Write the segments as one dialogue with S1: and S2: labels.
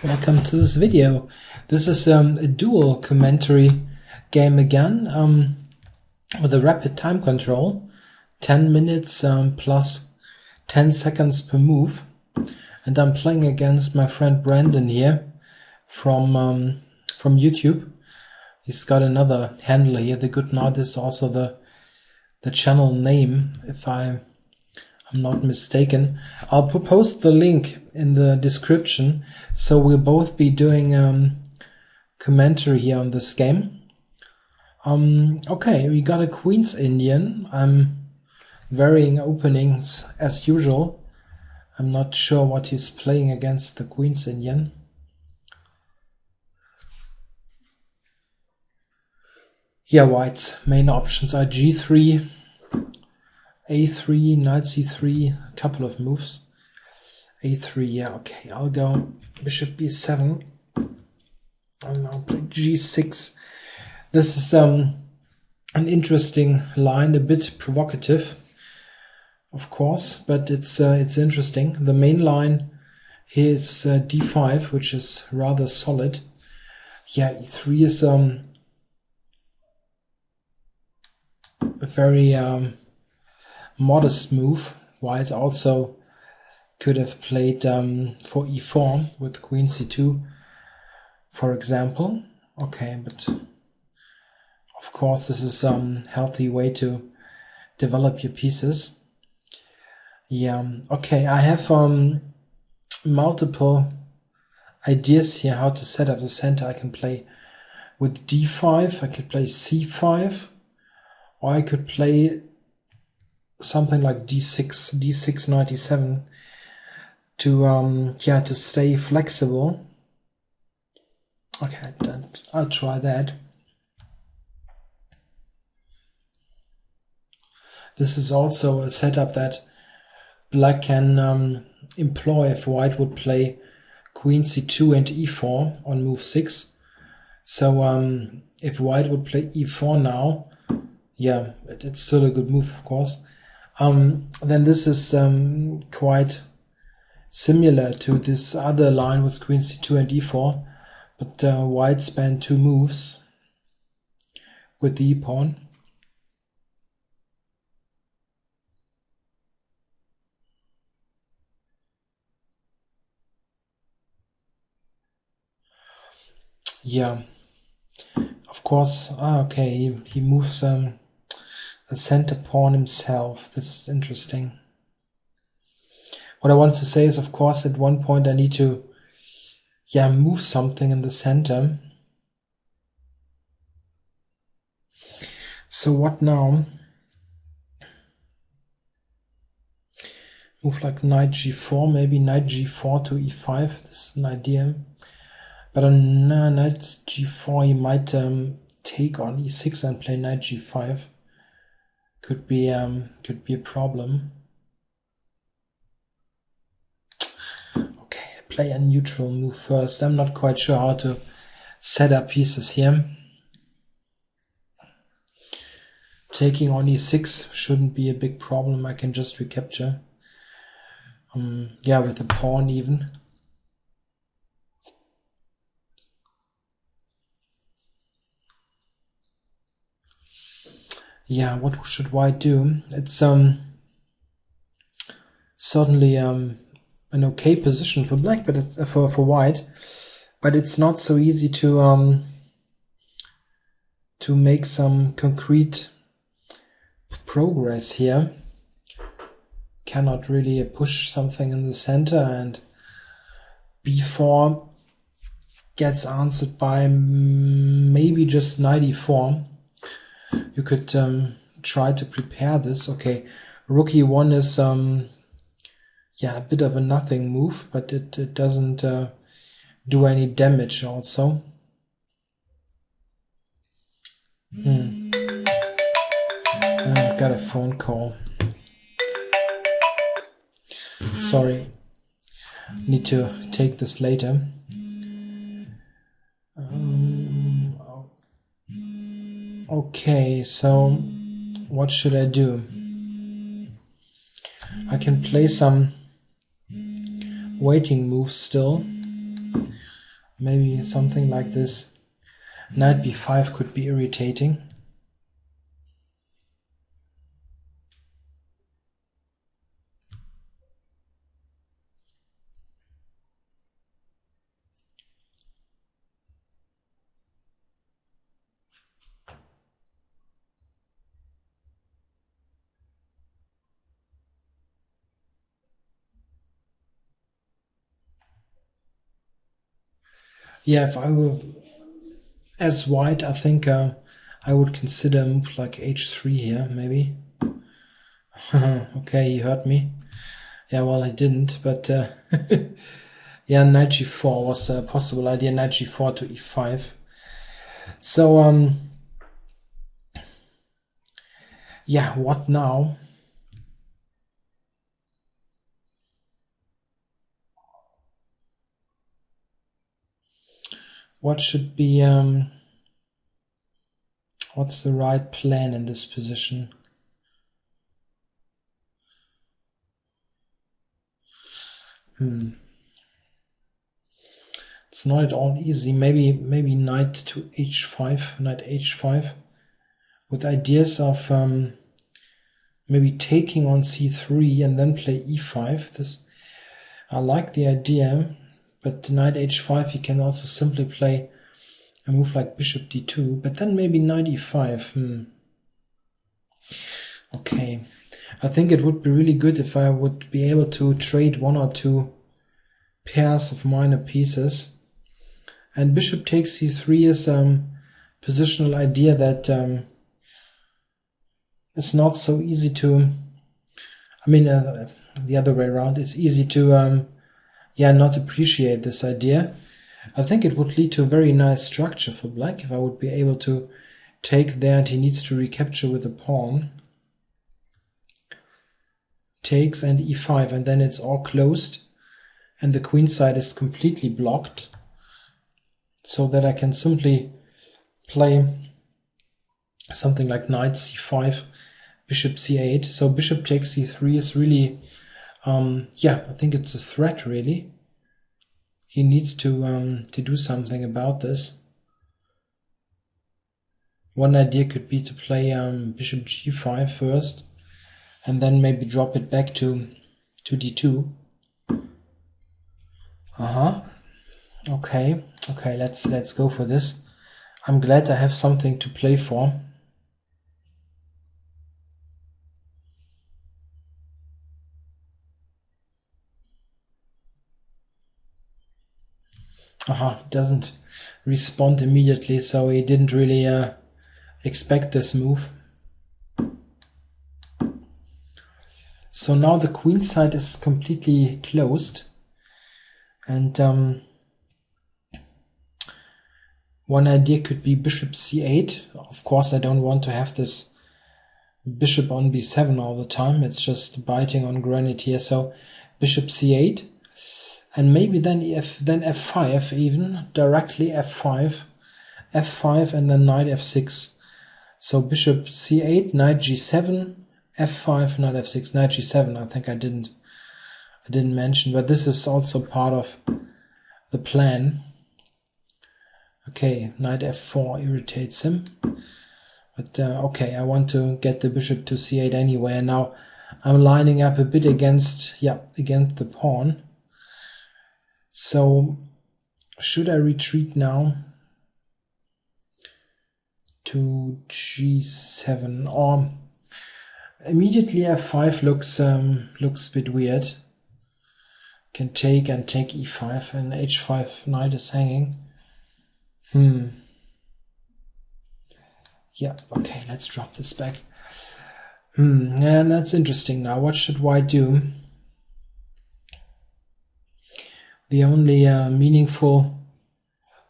S1: Welcome to this video. This is a dual commentary game again with a rapid time control, 10 minutes plus 10 seconds per move, and I'm playing against my friend Brandon here from YouTube. He's got another handle here. TheGoodKnight is also the channel name, if I'm not mistaken. I'll post the link in the description, so we'll both be doing commentary here on this game. Okay, we got a Queen's Indian. I'm varying openings as usual. I'm not sure what he's playing against the Queen's Indian. Yeah, White's main options are G3, A3, Knight C3, a couple of moves. A3, yeah, okay, I'll go Bishop B7. I'll now play G6. This is an interesting line, a bit provocative, of course, but it's interesting. The main line here is D5, which is rather solid. Yeah, E3 is a very modest move. White also could have played for E4 with Queen C2, for example. Okay, but of course this is a healthy way to develop your pieces. Yeah, okay, I have multiple ideas here how to set up the center. I can play with D5, I could play C5, or I could play something like D6, D697 to stay flexible. Okay, I'll try that. This is also a setup that Black can employ if White would play Queen C2 and E4 on move 6. So if White would play E4 now, yeah, it's still a good move, of course. Then this is quite similar to this other line with Queen C2 and E4, but White spanned 2 moves with the E-pawn. Yeah, of course. Okay, he moves a center pawn himself. This is interesting. What I wanted to say is, of course, at one point I need to move something in the center. So what now? Move like Knight G4, maybe Knight G4 to E5. This is an idea. But on Knight G4 he might take on E6 and play Knight G5. Could be a problem. Okay, play a neutral move first. I'm not quite sure how to set up pieces here. Taking on E6 shouldn't be a big problem. I can just recapture. Yeah, with the pawn even. Yeah, what should White do? It's certainly an okay position for Black, but for White, but it's not so easy to make some concrete progress here. Cannot really push something in the center, and B4 gets answered by maybe just Knight E4. You could try to prepare this. Okay, Rook E1 is a bit of a nothing move, but it doesn't do any damage also. I've got a phone call. Sorry, need to take this later. Okay, so what should I do? I can play some waiting moves still. Maybe something like this. Knight b5 could be irritating. Yeah, if I were as white, I think I would consider a move like h3 here, maybe. Okay, he heard me. Yeah, well, he didn't, but yeah, knight g4 was a possible idea, knight g4 to e5. So, yeah, what now? What should be, what's the right plan in this position? It's not at all easy. Maybe knight to h5, knight h5, with ideas of maybe taking on c3 and then play e5. This, I like the idea, but knight h5 you can also simply play a move like bishop d2, but then maybe knight e5. Okay, I think it would be really good if I would be able to trade one or two pairs of minor pieces. And bishop takes c3 is positional idea that it's not so easy to, I mean the other way around, it's easy to yeah, not appreciate this idea. I think it would lead to a very nice structure for black if I would be able to take there and he needs to recapture with a pawn. Takes and e5, and then it's all closed and the queen side is completely blocked, so that I can simply play something like knight c5, bishop c8. So bishop takes c3 is really, yeah, I think it's a threat really. He needs to do something about this. One idea could be to play bishop g5 first, and then maybe drop it back to d2. Okay, let's go for this. I'm glad I have something to play for. Doesn't respond immediately, so he didn't really expect this move. So now the queen side is completely closed, and one idea could be bishop c8. Of course, I don't want to have this bishop on b7 all the time. It's just biting on granite here. So bishop c8, and maybe then f5 even, directly f5, and then knight f6. So bishop c8, knight g7, f5, knight f6, knight g7. I think I didn't mention, but this is also part of the plan. Okay, knight f4 irritates him, but okay, I want to get the bishop to c8 anyway, and now I'm lining up a bit against the pawn. So should I retreat now to g7, or immediately f5 looks a bit weird. Can take and take e5, and h5 knight is hanging. Yeah, okay, let's drop this back. Yeah, that's interesting. Now what should white do? The only meaningful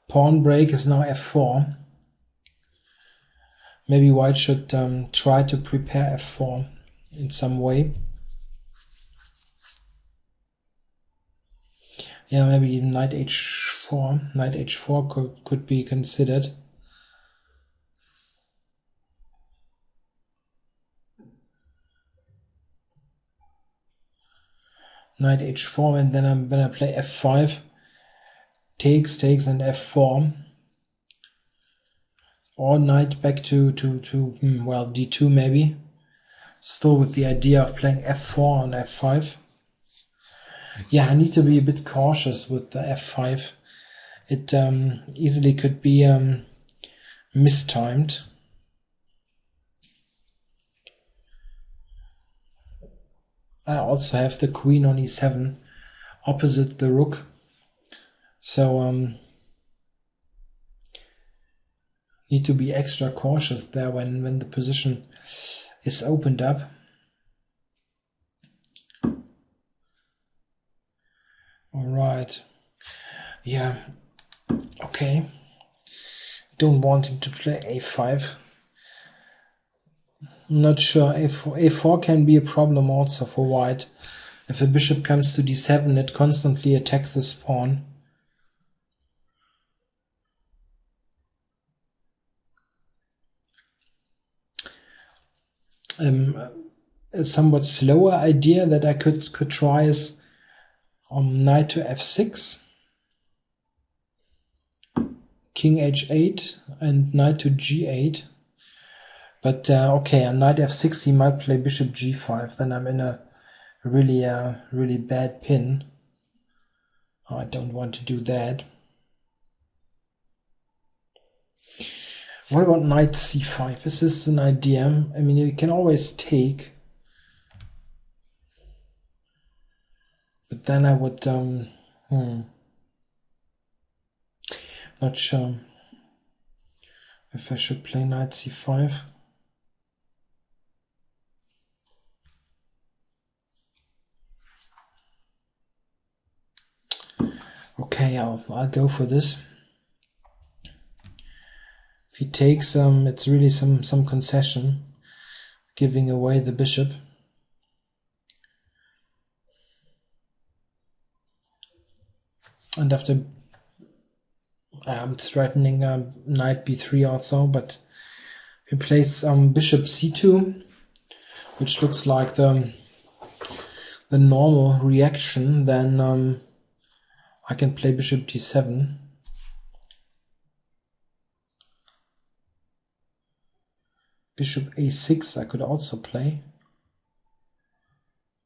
S1: pawn break is now f4. Maybe white should try to prepare f4 in some way. Yeah, maybe even knight h4. Knight h4 could be considered. Knight h4, and then I'm gonna play f5 takes and f4, or knight back to well, d2 maybe, still with the idea of playing f4 on f5. Yeah, I need to be a bit cautious with the f5. It easily could be mistimed. I also have the queen on e7 opposite the rook, so need to be extra cautious there when the position is opened up. All right, yeah, okay. Don't want him to play a5. I'm not sure. A4 can be a problem also for white. If a bishop comes to d7, it constantly attacks this pawn. A somewhat slower idea that I could try is knight to f6, king h8, and knight to g8. But okay, on knight f6 he might play bishop g5. Then I'm in a really bad pin. I don't want to do that. What about knight c5? Is this an idea? I mean, you can always take, but then I would not sure if I should play knight c5. Okay, I'll go for this. If he takes, it's really some concession, giving away the bishop. And after I'm threatening knight b3 also, but he plays bishop c2, which looks like the normal reaction. Then I can play bishop d7. Bishop a6 I could also play,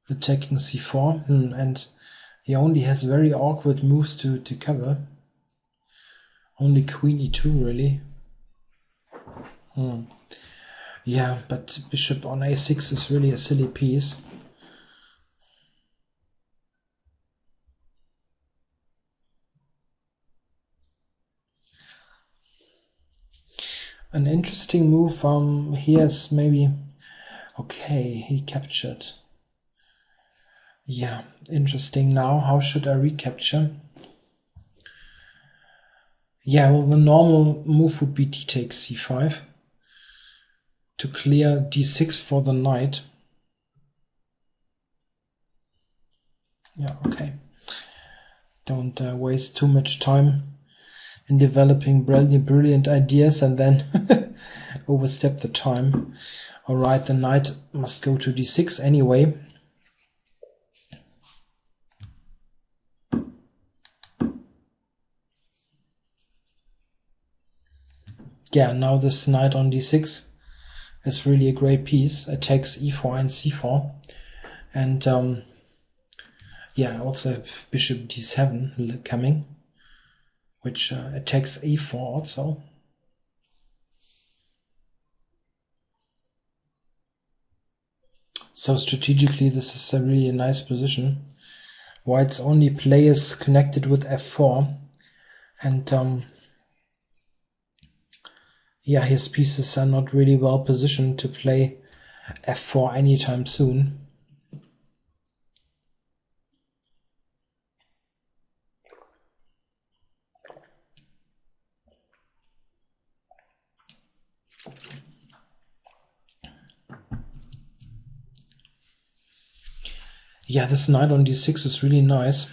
S1: attacking c4, and he only has very awkward moves to cover. Only queen e2 really. Yeah, but bishop on a6 is really a silly piece. An interesting move here is maybe, okay, he captured. Yeah, interesting. Now how should I recapture? Yeah, well, the normal move would be d takes c5 to clear d6 for the knight. Yeah, okay. Don't waste too much time in developing brilliant ideas and then overstep the time. Alright, the knight must go to d6 anyway. Yeah, now this knight on d6 is really a great piece. Attacks e4 and c4. And yeah, also have bishop d7 coming, which attacks a4 also. So strategically this is a really nice position. White's only play is connected with f4, and yeah, his pieces are not really well positioned to play f4 anytime soon. Yeah, this knight on d6 is really nice.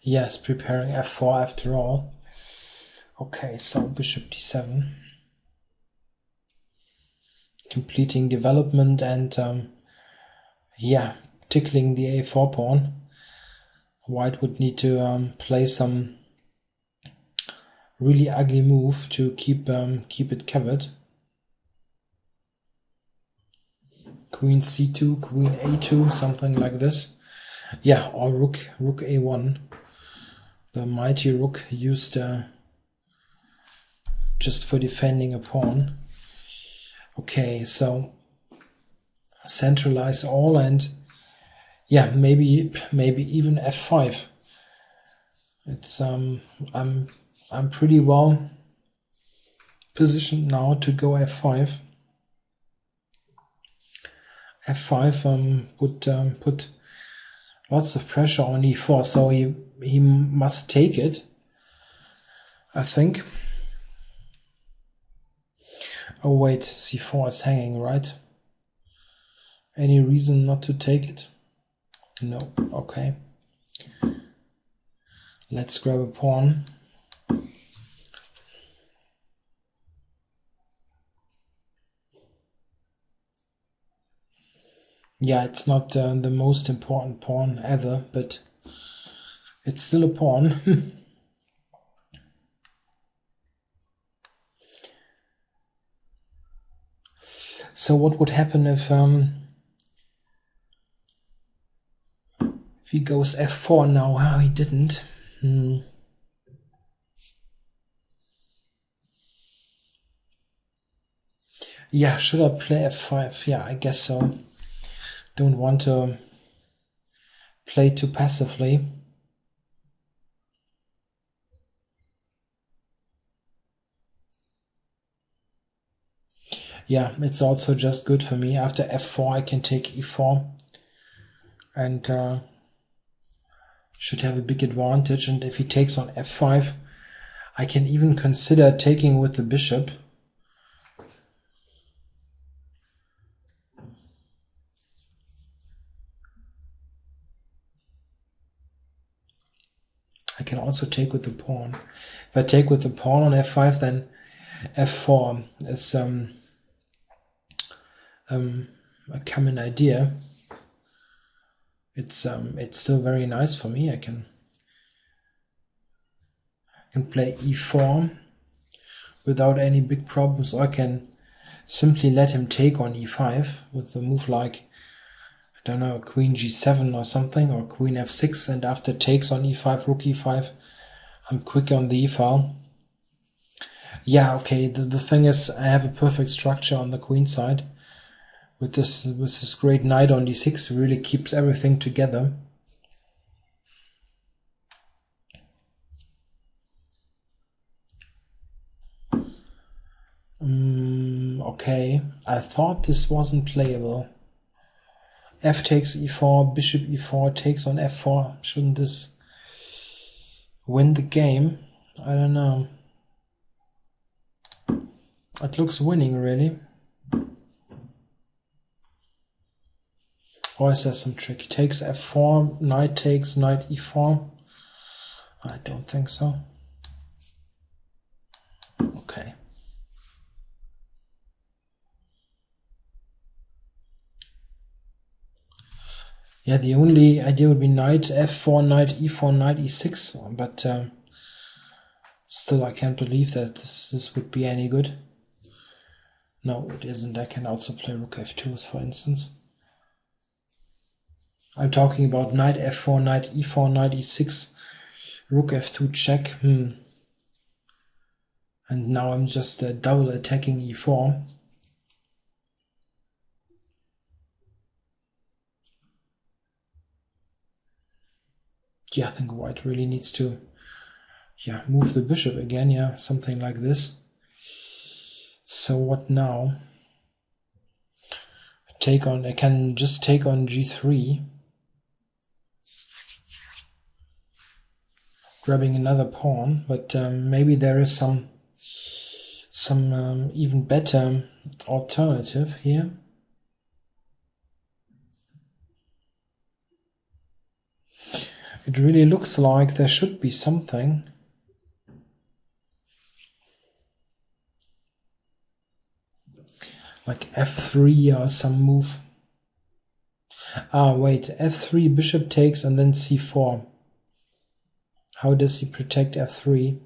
S1: Yes, preparing f4 after all. Okay, so bishop d7. completing development and yeah, tickling the a4 pawn. White would need to play some really ugly move to keep it covered. Queen c2, queen a2, something like this. Yeah, or rook a1. The mighty rook used just for defending a pawn. Okay, so centralize all, and yeah, maybe even f5. It's I'm pretty well positioned now to go f5. f5 would put lots of pressure on e4, so he must take it, I think. Oh wait, c4 is hanging, right? Any reason not to take it? No. Okay. Let's grab a pawn. Yeah, it's not the most important pawn ever, but it's still a pawn. So what would happen if he goes f4 now? Oh, he didn't. Yeah, should I play f5? Yeah, I guess so. Don't want to play too passively. Yeah, it's also just good for me. After f4 I can take e4 and should have a big advantage. And if he takes on f5, I can even consider taking with the bishop. I can also take with the pawn. If I take with the pawn on f5, then f4 is a common idea. It's still very nice for me. I can play e4 without any big problems, or I can simply let him take on e5 with a move like, I don't know, queen g7 or something, or queen f6, and after takes on e5, rook e5, I'm quick on the e-file. Yeah, okay, the thing is, I have a perfect structure on the queen side. With this great knight on d6, it really keeps everything together. Okay, I thought this wasn't playable. F takes e4, bishop e4 takes on f4. Shouldn't this win the game? I don't know. It looks winning, really. Or is there some trick? He takes f4, knight takes, knight e4. I don't think so. Okay. Yeah, the only idea would be knight f4, knight e4, knight e6, but still I can't believe that this would be any good. No, it isn't. I can also play rook f2, for instance. I'm talking about knight f4, knight e4, knight e6, rook f2 check. And now I'm just double attacking e4. Yeah, I think white really needs to move the bishop again, yeah, something like this. So what now? I can just take on g3, grabbing another pawn, but maybe there is some even better alternative here. It really looks like there should be something. like f3 or some move. Ah, wait, f3, bishop takes, and then c4. How does he protect f3?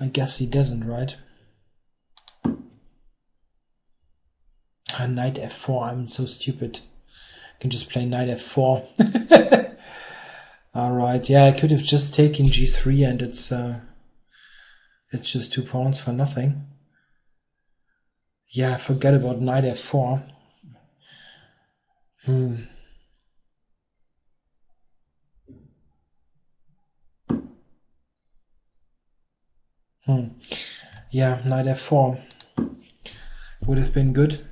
S1: I guess he doesn't, right? Knight f4, I'm so stupid. I can just play knight f4. Alright, yeah, I could have just taken g3 and it's just 2 pawns for nothing. Yeah, forget about knight f4. Yeah, knight f4 would have been good.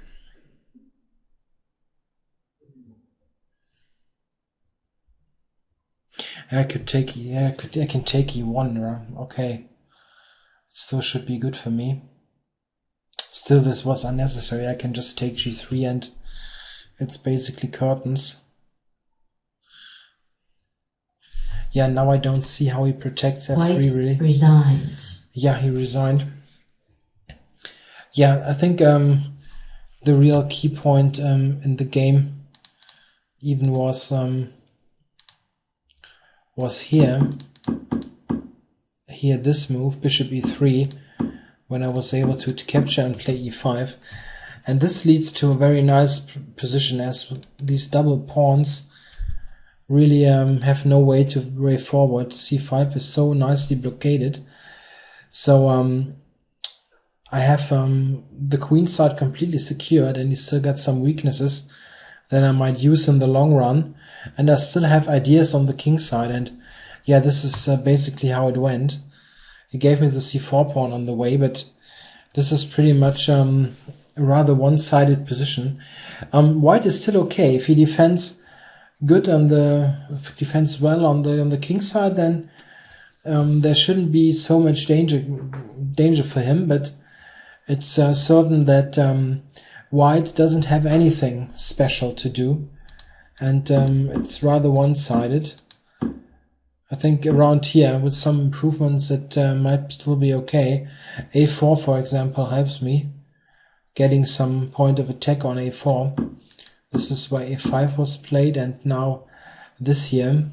S1: I could take, yeah, I can take e1, right? Okay. Still should be good for me. Still, this was unnecessary. I can just take g3 and it's basically curtains. Yeah, now I don't see how he protects f3
S2: White
S1: really.
S2: Resigns.
S1: Yeah, he resigned. Yeah, I think the real key point in the game even was here this move, bishop e3, when I was able to capture and play e5. And this leads to a very nice position, as these double pawns really have no way forward. c5 is so nicely blockaded. So I have the queenside completely secured, and he still got some weaknesses that I might use in the long run. And I still have ideas on the kingside, and yeah, this is basically how it went. He gave me the c4 pawn on the way, but this is pretty much a rather one-sided position. White is still okay. If he defends good defends well on the king side, then there shouldn't be so much danger for him. But it's certain that White doesn't have anything special to do, and it's rather one-sided. I think around here, with some improvements, it might still be okay. a4, for example, helps me getting some point of attack on a4. This is why a5 was played, and now this here.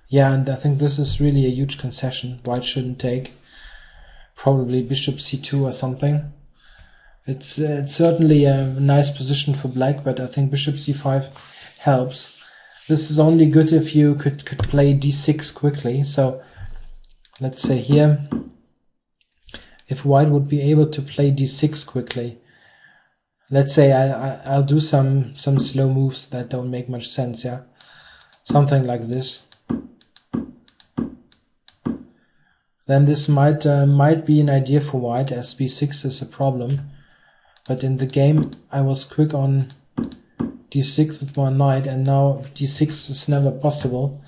S1: Yeah, and I think this is really a huge concession White shouldn't take. Probably bishop c2 or something. It's certainly a nice position for black, but I think bishop c5 helps. This is only good if you could play d6 quickly. So let's say here, if White would be able to play d6 quickly, let's say I'll do some slow moves that don't make much sense, yeah, something like this. Then this might be an idea for White, as b6 is a problem. But in the game, I was quick on d6 with my knight, and now d6 is never possible.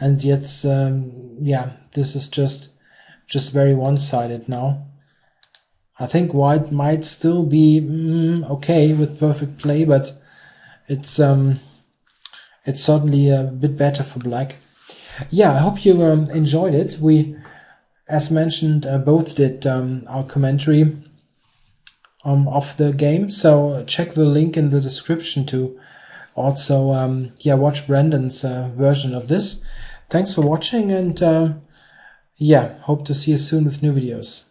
S1: And yet, yeah, this is just very one-sided now. I think White might still be okay with perfect play, but it's certainly a bit better for black. Yeah, I hope you enjoyed it. We, as mentioned, both did our commentary of the game, so check the link in the description to also yeah, watch Brandon's version of this. Thanks for watching, and yeah, hope to see you soon with new videos.